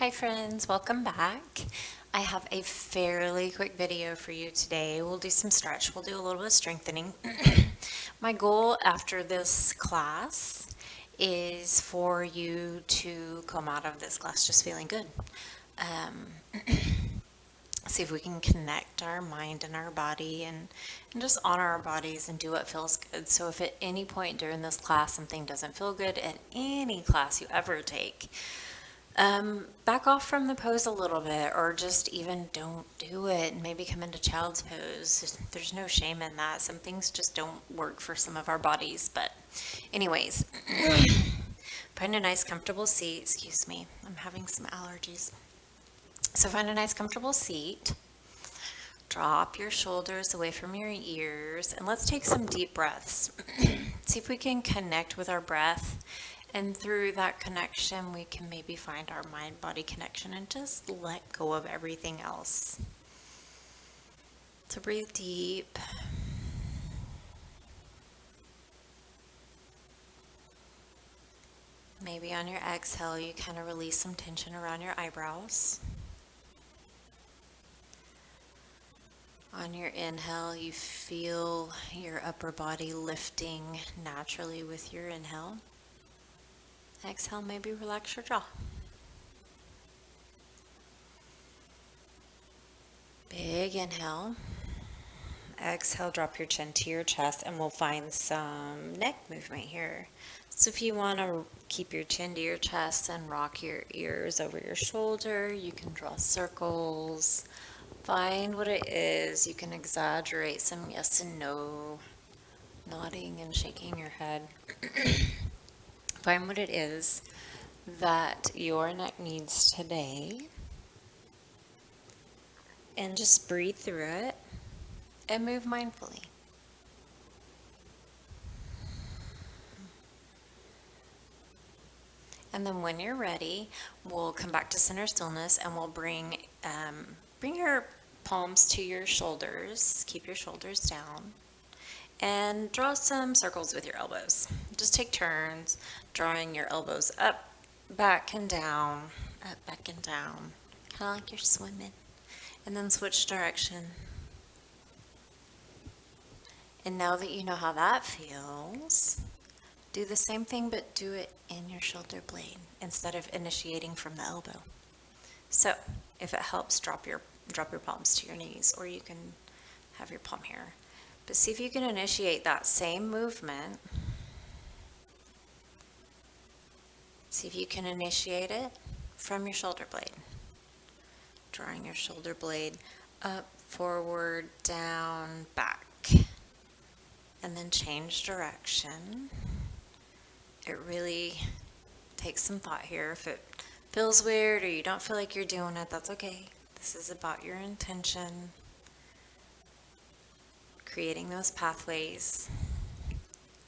Hi friends, welcome back. I have a fairly quick video for you today. We'll do some stretch, we'll do a little bit of strengthening. My goal after this class is for you to come out of this class just feeling good. See if we can connect our mind and our body and just honor our bodies and do what feels good. So if at any point during this class something doesn't feel good at any class you ever take, back off from the pose a little bit, or just even don't do it and maybe come into child's pose. There's no shame in that. Some things just don't work for some of our bodies. But anyways, find a nice comfortable seat. Excuse me, I'm having some allergies. So find a nice comfortable seat. Drop your shoulders away from your ears, and let's take some deep breaths. See if we can connect with our breath, and through that connection we can maybe find our mind-body connection and just let go of everything else. So breathe deep. Maybe on your exhale you kind of release some tension around your eyebrows. On your inhale, you feel your upper body lifting naturally with your inhale. Exhale, maybe relax your jaw. Big inhale. Exhale, drop your chin to your chest, and we'll find some neck movement here. So if you want to keep your chin to your chest and rock your ears over your shoulder, you can draw circles. Find what it is. You can exaggerate some yes and no, nodding and shaking your head. Find what it is that your neck needs today, and just breathe through it and move mindfully. And then when you're ready, we'll come back to center stillness, and we'll bring your palms to your shoulders. Keep your shoulders down. And draw some circles with your elbows. Just take turns drawing your elbows up, back, and down, up, back, and down. Kind of like you're swimming. And then switch direction. And now that you know how that feels, do the same thing, but do it in your shoulder blade instead of initiating from the elbow. So if it helps, drop your palms to your knees, or you can have your palm here. But see if you can initiate that same movement. See if you can initiate it from your shoulder blade. Drawing your shoulder blade up, forward, down, back. And then change direction. It really takes some thought here. If it feels weird or you don't feel like you're doing it, that's okay. This is about your intention. Creating those pathways.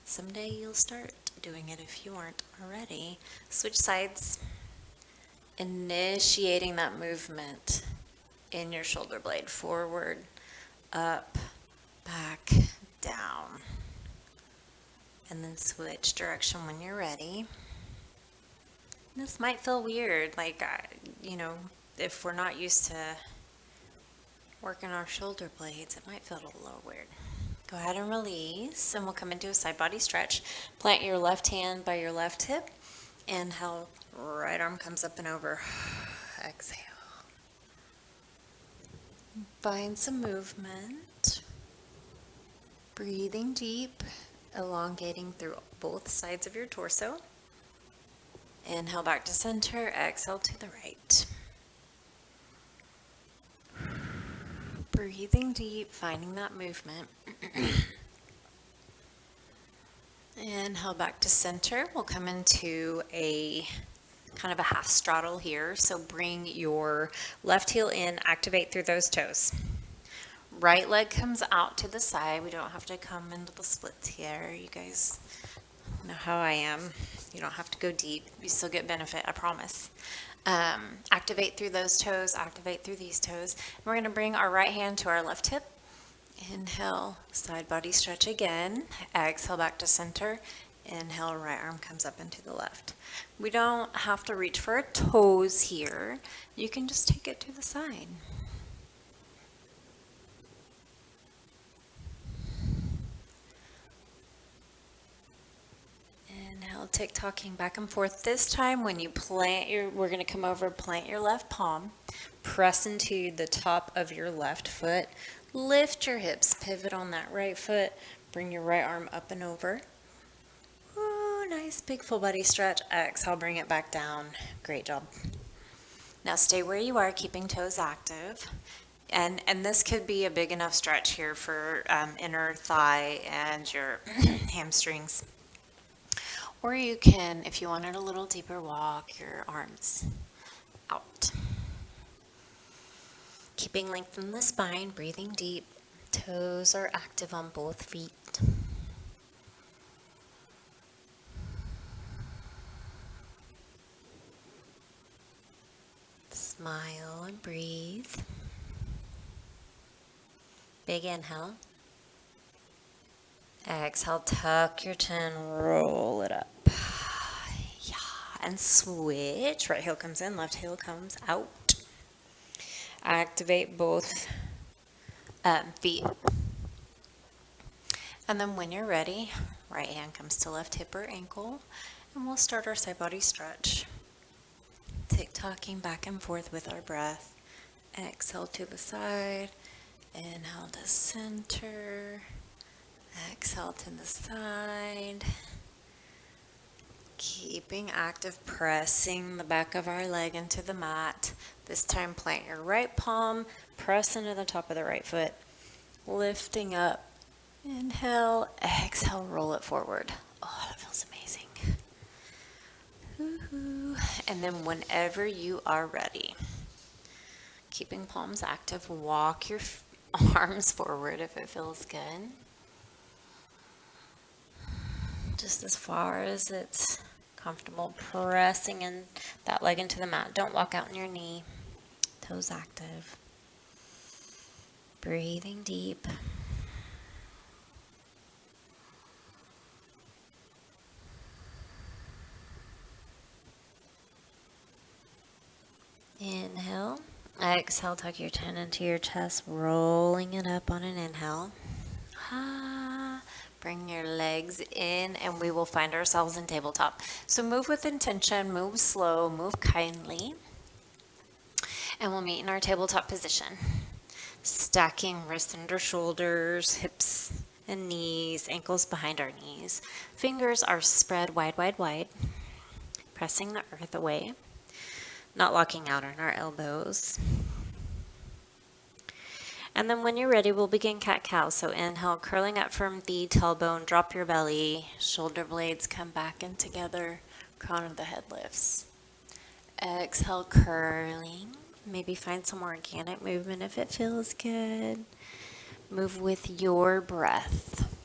Someday you'll start doing it if you aren't already. Switch sides. Initiating that movement in your shoulder blade. Forward, up, back, down. And then switch direction when you're ready. This might feel weird, like, if we're not used to working our shoulder blades, it might feel a little weird. Go ahead and release, and we'll come into a side body stretch. Plant your left hand by your left hip. Inhale, right arm comes up and over. Exhale. Find some movement. Breathing deep, elongating through both sides of your torso. Inhale back to center, exhale to the right. Breathing deep, finding that movement. Inhale back to center. We'll come into a kind of a half straddle here. So bring your left heel in, activate through those toes. Right leg comes out to the side. We don't have to come into the splits here. You guys know how I am. You don't have to go deep. You still get benefit, I promise. Activate through those toes, activate through these toes. We're going to bring our right hand to our left hip. Inhale, side body stretch again. Exhale back to center. Inhale, right arm comes up into the left. We don't have to reach for our toes here. You can just take it to the side. Inhale, tick-tocking back and forth. This time when you we're going to come over, plant your left palm, press into the top of your left foot, lift your hips, pivot on that right foot, bring your right arm up and over. Ooh, nice big full body stretch. Exhale, bring it back down. Great job. Now stay where you are, keeping toes active. And this could be a big enough stretch here for inner thigh and your hamstrings. Or you can, if you wanted a little deeper, walk your arms out. Keeping length in the spine, breathing deep. Toes are active on both feet. Smile and breathe. Big inhale. Exhale, tuck your chin, roll it up. Yeah, and switch. Right heel comes in, left heel comes out. Activate both feet. And then when you're ready, right hand comes to left hip or ankle, and we'll start our side body stretch. Tick-tocking back and forth with our breath. Exhale to the side, inhale to center, exhale to the side. Keeping active, pressing the back of our leg into the mat. This time plant your right palm, press into the top of the right foot, lifting up. Inhale, exhale, roll it forward. Oh, that feels amazing. Woo-hoo. And then whenever you are ready, keeping palms active, walk your arms forward if it feels good. Just as far as it's comfortable, pressing in that leg into the mat. Don't walk out on your knee. Toes active. Breathing deep. Inhale. Exhale, tuck your chin into your chest, rolling it up on an inhale. Bring your legs in, and we will find ourselves in tabletop. So move with intention, move slow, move kindly, and we'll meet in our tabletop position. Stacking wrists under shoulders, hips and knees, ankles behind our knees. Fingers are spread wide, wide, wide, pressing the earth away. Not locking out on our elbows. And then when you're ready, we'll begin cat-cow. So inhale, curling up from the tailbone, drop your belly, shoulder blades come back in together, crown of the head lifts. Exhale, curling. Maybe find some organic movement if it feels good. Move with your breath.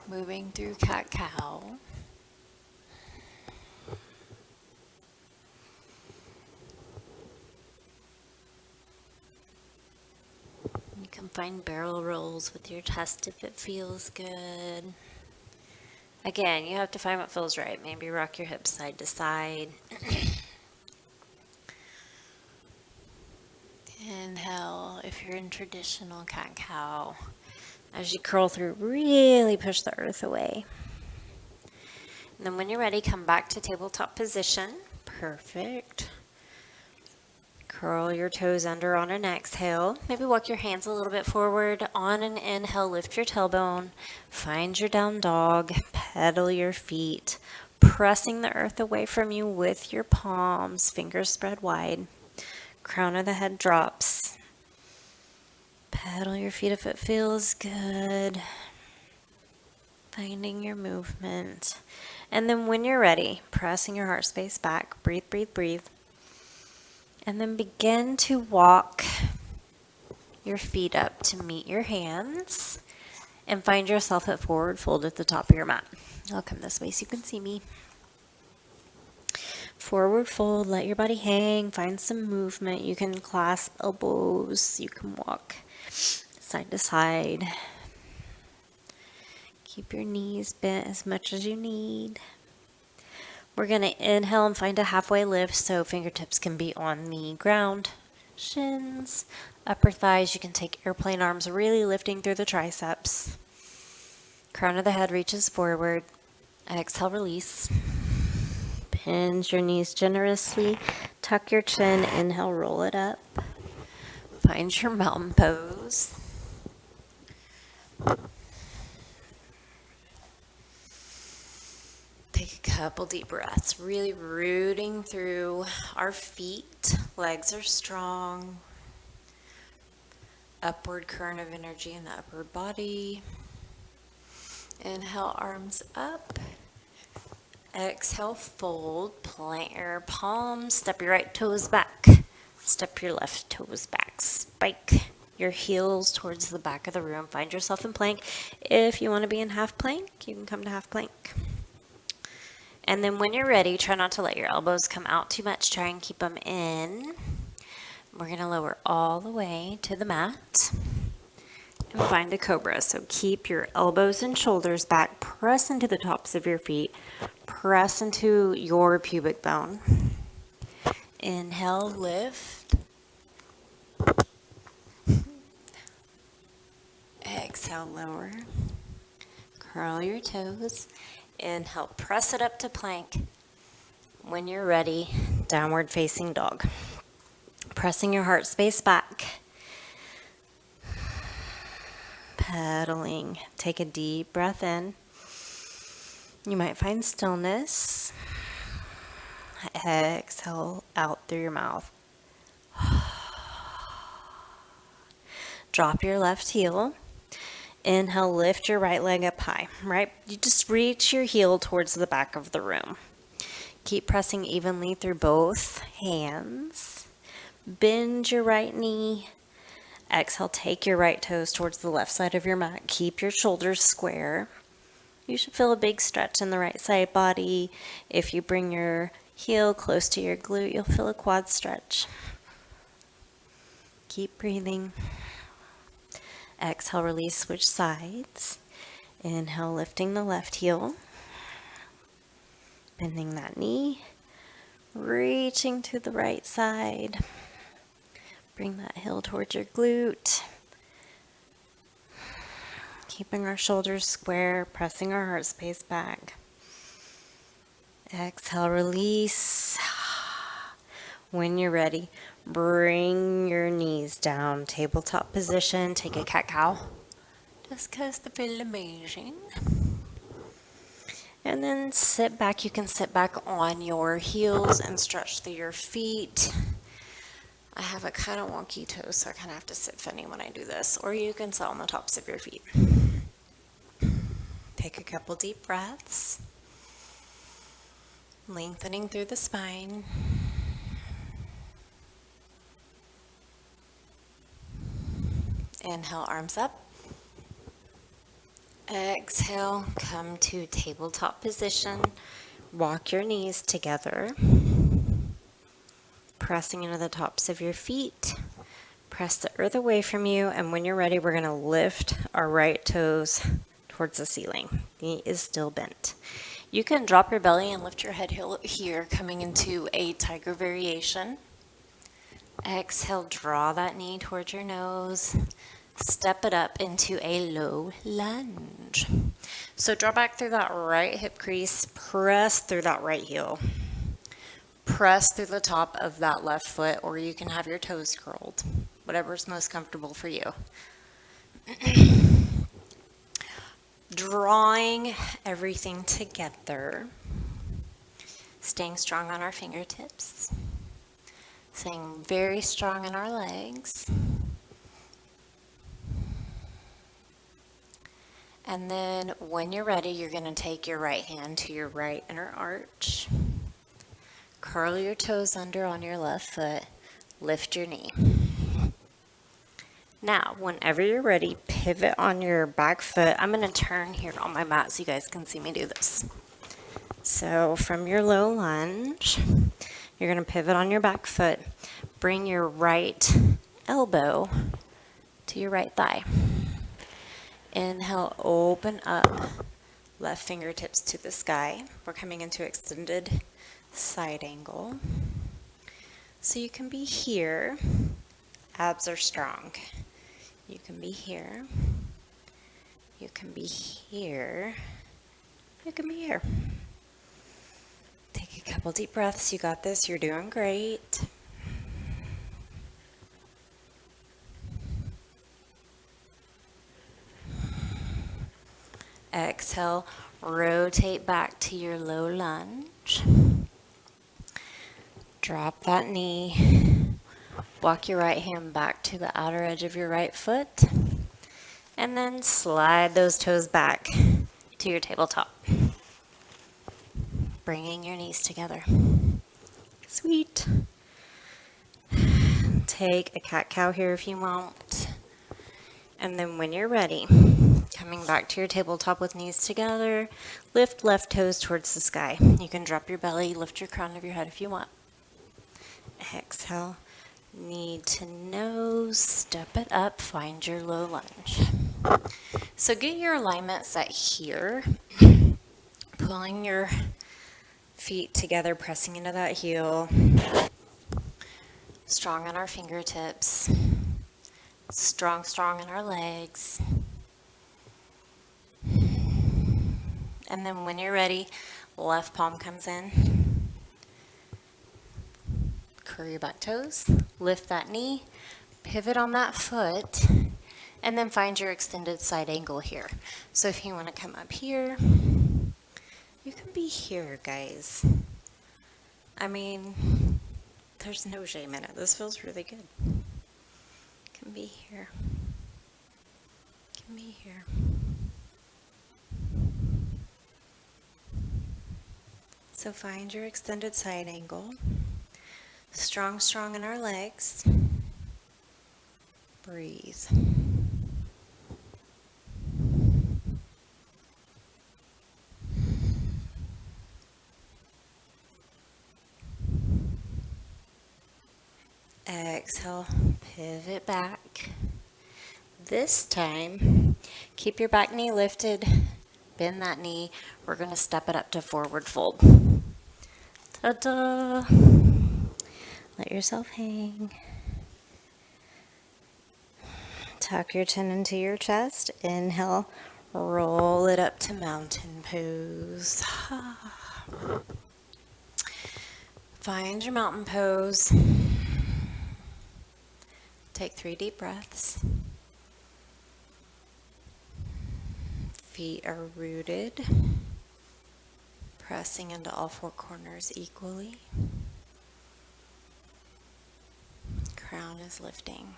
Moving through cat-cow. You can find barrel rolls with your chest if it feels good. Again, you have to find what feels right. Maybe rock your hips side to side. Inhale, if you're in traditional cat-cow. As you curl through, really push the earth away. And then when you're ready, come back to tabletop position. Perfect. Curl your toes under on an exhale. Maybe walk your hands a little bit forward. On an inhale, lift your tailbone. Find your down dog. Pedal your feet. Pressing the earth away from you with your palms. Fingers spread wide. Crown of the head drops. Pedal your feet if it feels good. Finding your movement. And then when you're ready, pressing your heart space back. Breathe, breathe, breathe. And then begin to walk your feet up to meet your hands and find yourself at forward fold at the top of your mat. I'll come this way so you can see me. Forward fold, let your body hang, find some movement. You can clasp elbows, you can walk side to side. Keep your knees bent as much as you need. We're going to inhale and find a halfway lift so fingertips can be on the ground. Shins, upper thighs. You can take airplane arms, really lifting through the triceps. Crown of the head reaches forward. Exhale, release. Bend your knees generously. Tuck your chin. Inhale, roll it up. Find your mountain pose. Take a couple deep breaths, really rooting through our feet. Legs are strong. Upward current of energy in the upper body. Inhale, arms up. Exhale, fold. Plant your palms. Step your right toes back. Step your left toes back. Spike your heels towards the back of the room. Find yourself in plank. If you want to be in half plank, you can come to half plank. And then when you're ready, try not to let your elbows come out too much. Try and keep them in. We're going to lower all the way to the mat and find a cobra. So keep your elbows and shoulders back. Press into the tops of your feet. Press into your pubic bone. Inhale, lift. Exhale, lower. Curl your toes. Inhale, press it up to plank. When you're ready, downward facing dog. Pressing your heart space back. Pedaling. Take a deep breath in. You might find stillness. Exhale out through your mouth. Drop your left heel. Inhale, lift your right leg up high. Right? You just reach your heel towards the back of the room. Keep pressing evenly through both hands. Bend your right knee. Exhale, take your right toes towards the left side of your mat. Keep your shoulders square. You should feel a big stretch in the right side body. If you bring your heel close to your glute, you'll feel a quad stretch. Keep breathing. Exhale, release, switch sides. Inhale, lifting the left heel. Bending that knee. Reaching to the right side. Bring that heel towards your glute. Keeping our shoulders square, pressing our heart space back. Exhale, release. When you're ready, bring your knees down, tabletop position. Take a cat-cow, just because they feel amazing. And then sit back. You can sit back on your heels and stretch through your feet. I have a kind of wonky toe, so I kind of have to sit funny when I do this. Or you can sit on the tops of your feet. Take a couple deep breaths. Lengthening through the spine. Inhale, arms up. Exhale, come to tabletop position. Walk your knees together. Pressing into the tops of your feet. Press the earth away from you, and when you're ready, we're going to lift our right toes towards the ceiling. Knee is still bent. You can drop your belly and lift your head here, coming into a tiger variation. Exhale, draw that knee towards your nose. Step it up into a low lunge. So draw back through that right hip crease. Press through that right heel. Press through the top of that left foot, or you can have your toes curled. Whatever's most comfortable for you. Drawing everything together. Staying strong on our fingertips. Staying very strong in our legs. And then when you're ready, you're going to take your right hand to your right inner arch. Curl your toes under on your left foot. Lift your knee. Now, whenever you're ready, pivot on your back foot. I'm going to turn here on my mat so you guys can see me do this. So from your low lunge, you're going to pivot on your back foot. Bring your right elbow to your right thigh. Inhale, open up Left fingertips to the sky. We're coming into extended side angle. So you can be here. Abs are strong. You can be here. You can be here. You can be here. Take a couple deep breaths. You got this. You're doing great. Exhale, rotate back to your low lunge. Drop that knee. Walk your right hand back to the outer edge of your right foot. And then slide those toes back to your tabletop. Bringing your knees together. Sweet. Take a cat-cow here if you want. And then when you're ready, coming back to your tabletop with knees together, lift left toes towards the sky. You can drop your belly, lift your crown of your head if you want. Exhale, knee to nose, step it up, find your low lunge. So get your alignment set here, pulling your feet together, pressing into that heel. Strong on our fingertips. Strong, strong in our legs. And then when you're ready, left palm comes in. Curl your back toes. Lift that knee. Pivot on that foot. And then find your extended side angle here. So if you want to come up here, you can be here, guys. I mean, there's no shame in it. This feels really good. Can be here. Can be here. So find your extended side angle. Strong, strong in our legs. Breathe. Exhale, pivot back. This time, keep your back knee lifted, bend that knee. We're going to step it up to forward fold. Ta-da! Let yourself hang. Tuck your chin into your chest. Inhale, roll it up to mountain pose. Find your mountain pose. Take 3 deep breaths. Feet are rooted, pressing into all 4 corners equally. Crown is lifting.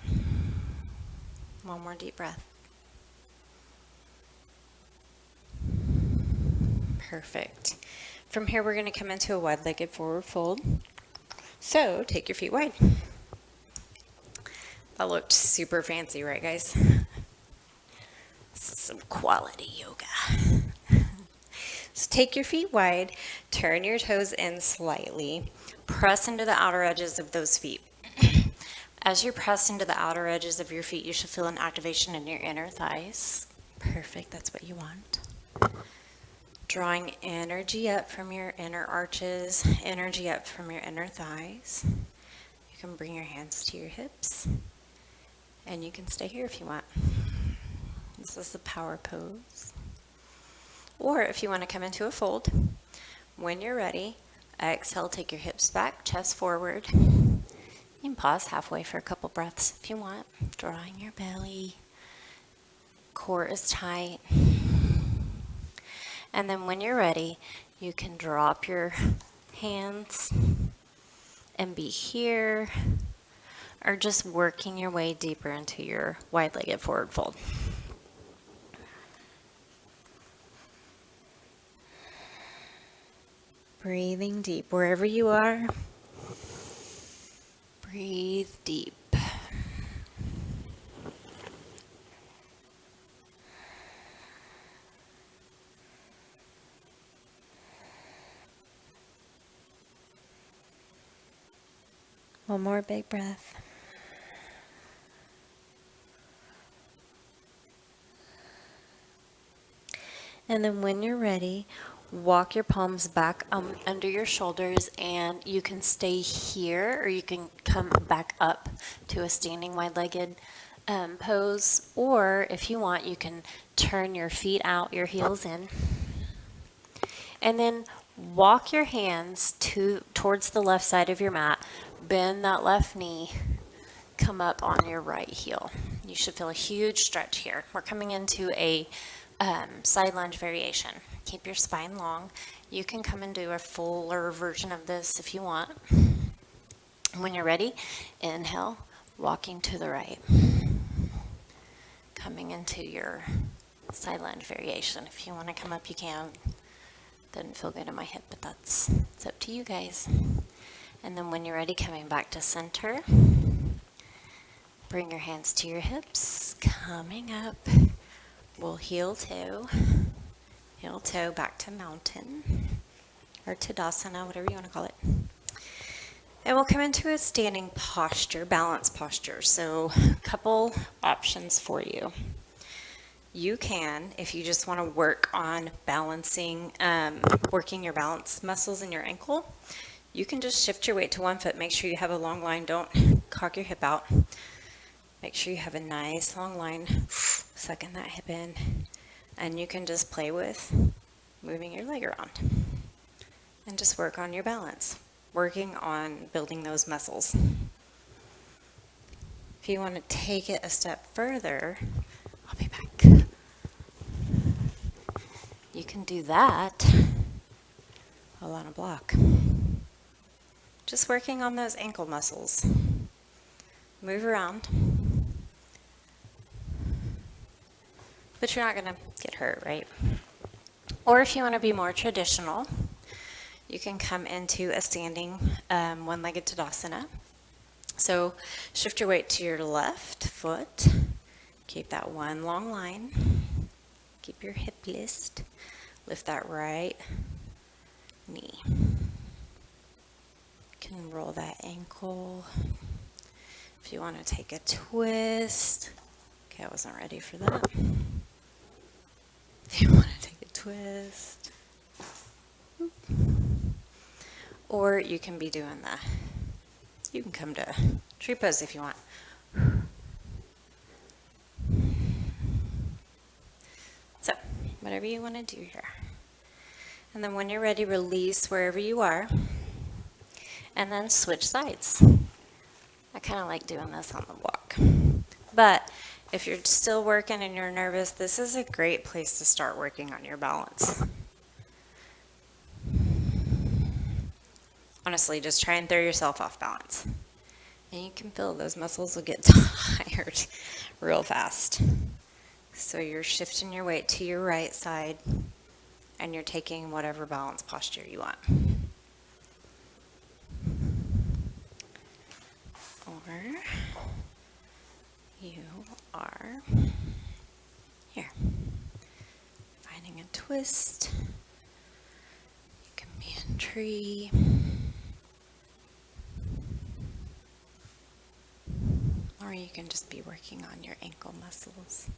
One more deep breath. Perfect. From here, we're going to come into a wide-legged forward fold. So take your feet wide. That looked super fancy, right, guys? This is some quality yoga. So take your feet wide, turn your toes in slightly, press into the outer edges of those feet. As you press into the outer edges of your feet, you should feel an activation in your inner thighs. Perfect, that's what you want. Drawing energy up from your inner arches, energy up from your inner thighs. You can bring your hands to your hips, and you can stay here if you want. This is the power pose. Or if you want to come into a fold, when you're ready, exhale, take your hips back, chest forward. You can pause halfway for a couple breaths if you want. Drawing your belly. Core is tight. And then when you're ready, you can drop your hands and be here, or just working your way deeper into your wide-legged forward fold. Breathing deep wherever you are. Breathe deep. One more big breath. And then when you're ready, walk your palms back under your shoulders, and you can stay here or you can come back up to a standing wide-legged pose, or if you want, you can turn your feet out, your heels in, and then walk your hands towards the left side of your mat, bend that left knee, come up on your right heel. You should feel a huge stretch here. We're coming into a side lunge variation. Keep your spine long. You can come and do a fuller version of this if you want. When you're ready, inhale, walking to the right. Coming into your side lunge variation. If you want to come up, you can. Doesn't feel good in my hip, but it's up to you guys. And then when you're ready, coming back to center. Bring your hands to your hips, coming up. We'll heel toe back to mountain or Tadasana, whatever you want to call it. And we'll come into a standing posture, balance posture. So a couple options for you. You can, if you just want to work on balancing, working your balance muscles in your ankle, you can just shift your weight to one foot. Make sure you have a long line. Don't cock your hip out. Make sure you have a nice long line, sucking that hip in, and you can just play with moving your leg around and just work on your balance, working on building those muscles. If you want to take it a step further, I'll be back. You can do that all on a block. Just working on those ankle muscles. Move around. But you're not going to get hurt, right? Or if you want to be more traditional, you can come into a standing one-legged Tadasana. So shift your weight to your left foot. Keep that one long line. Keep your hip list. Lift that right knee. You can roll that ankle. If you want to take a twist. Okay, I wasn't ready for that. If you want to take a twist. Or you can be doing you can come to tree pose if you want. So, whatever you want to do here. And then when you're ready, release wherever you are. And then switch sides. I kind of like doing this on the walk. But if you're still working and you're nervous, this is a great place to start working on your balance. Honestly, just try and throw yourself off balance. And you can feel those muscles will get tired real fast. So you're shifting your weight to your right side and you're taking whatever balance posture you want. Or you are here. Finding a twist. You can be in tree. Or you can just be working on your ankle muscles,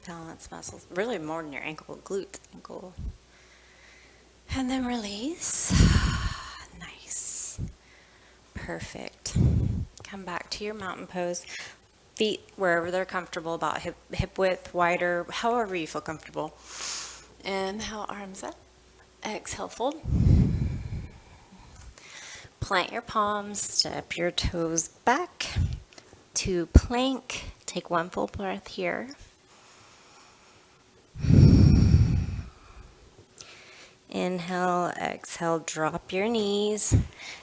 balance muscles, really more than your ankle, glute, ankle. And then release. Nice. Perfect. Come back to your mountain pose. Feet wherever they're comfortable, about hip width, wider, however you feel comfortable. Inhale, arms up. Exhale, fold. Plant your palms, step your toes back to plank. Take one full breath here. Inhale, exhale, drop your knees,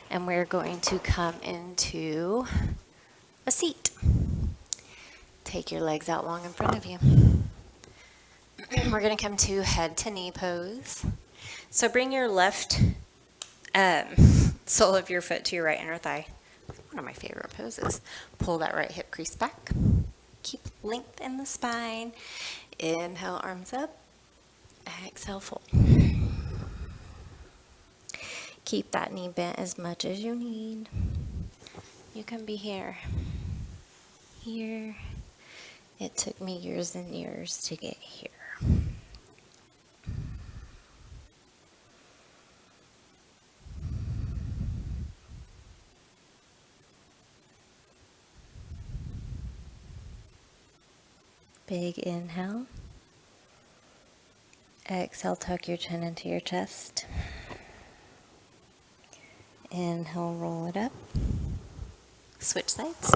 and we're going to come into a seat. Take your legs out long in front of you. We're going to come to head to knee pose. So bring your left sole of your foot to your right inner thigh. One of my favorite poses. Pull that right hip crease back. Keep length in the spine. Inhale, arms up. Exhale, fold. Keep that knee bent as much as you need. You can be here. Here. It took me years and years to get here. Big inhale. Exhale, tuck your chin into your chest. Inhale, roll it up. Switch sides.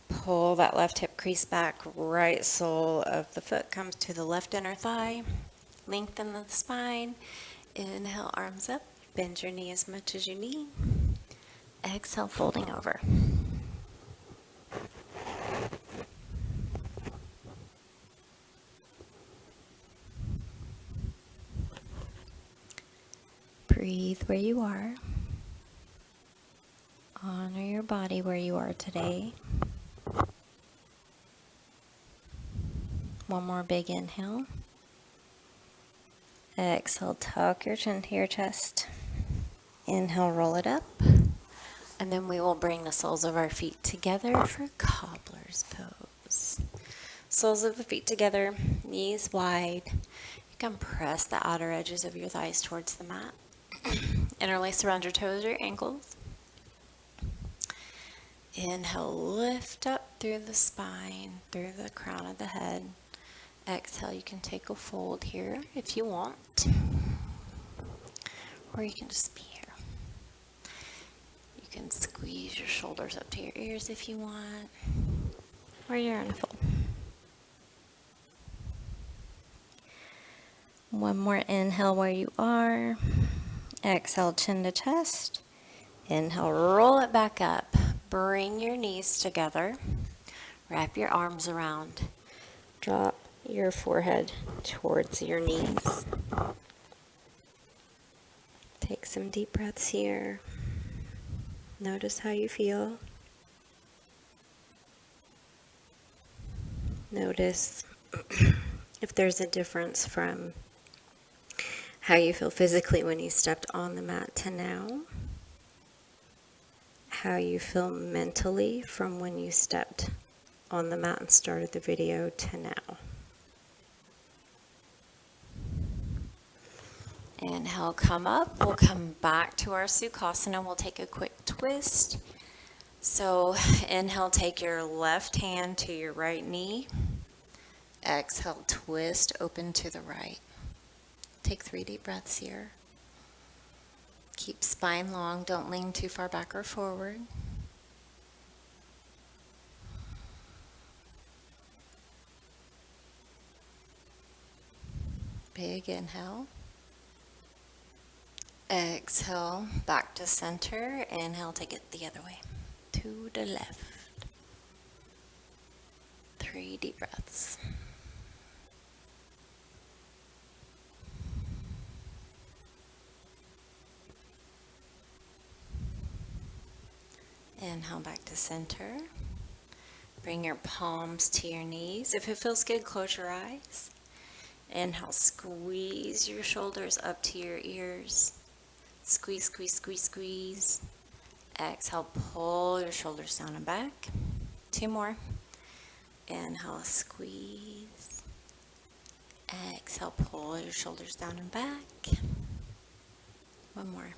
Pull that left hip crease back. Right sole of the foot comes to the left inner thigh. Lengthen the spine. Inhale, arms up. Bend your knee as much as you need. Exhale, folding over. Breathe where you are. Honor your body where you are today. One more big inhale. Exhale, tuck your chin to your chest. Inhale, roll it up. And then we will bring the soles of our feet together for cobbler's pose. Soles of the feet together, knees wide. You can press the outer edges of your thighs towards the mat. Interlace around your toes or your ankles. Inhale, lift up through the spine, through the crown of the head. Exhale, you can take a fold here if you want. Or you can just be here. You can squeeze your shoulders up to your ears if you want. Or you're in a fold. One more inhale where you are. Exhale, chin to chest. Inhale, roll it back up. Bring your knees together. Wrap your arms around. Drop your forehead towards your knees. Take some deep breaths here. Notice how you feel. Notice if there's a difference from how you feel physically when you stepped on the mat to now. How you feel mentally from when you stepped on the mat and started the video to now. Inhale, come up. We'll come back to our Sukhasana. We'll take a quick twist. So inhale, take your left hand to your right knee. Exhale, twist, open to the right. Take 3 deep breaths here. Keep spine long. Don't lean too far back or forward. Big inhale. Exhale, back to center. Inhale, take it the other way. To the left. 3 deep breaths. Inhale, back to center. Bring your palms to your knees. If it feels good, close your eyes. Inhale, squeeze your shoulders up to your ears. Squeeze, squeeze, squeeze, squeeze. Exhale, pull your shoulders down and back. 2 more. Inhale, squeeze. Exhale, pull your shoulders down and back. 1 more.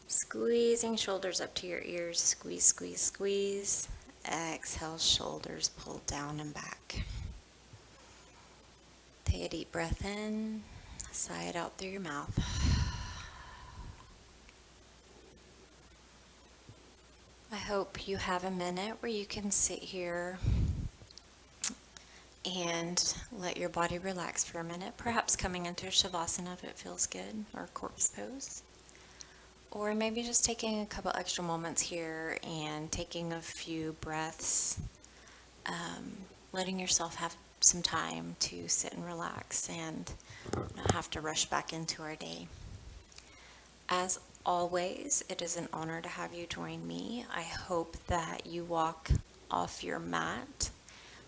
Squeezing shoulders up to your ears. Squeeze, squeeze, squeeze. Exhale, shoulders pull down and back. Take a deep breath in. Sigh it out through your mouth. I hope you have a minute where you can sit here and let your body relax for a minute. Perhaps coming into Shavasana if it feels good, or corpse pose. Or maybe just taking a couple extra moments here and taking a few breaths, letting yourself have some time to sit and relax and not have to rush back into our day. As always, it is an honor to have you join me. I hope that you walk off your mat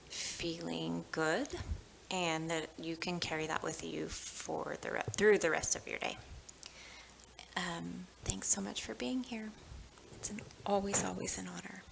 feeling good and that you can carry that with you for through the rest of your day. Thanks so much for being here. It's always an honor.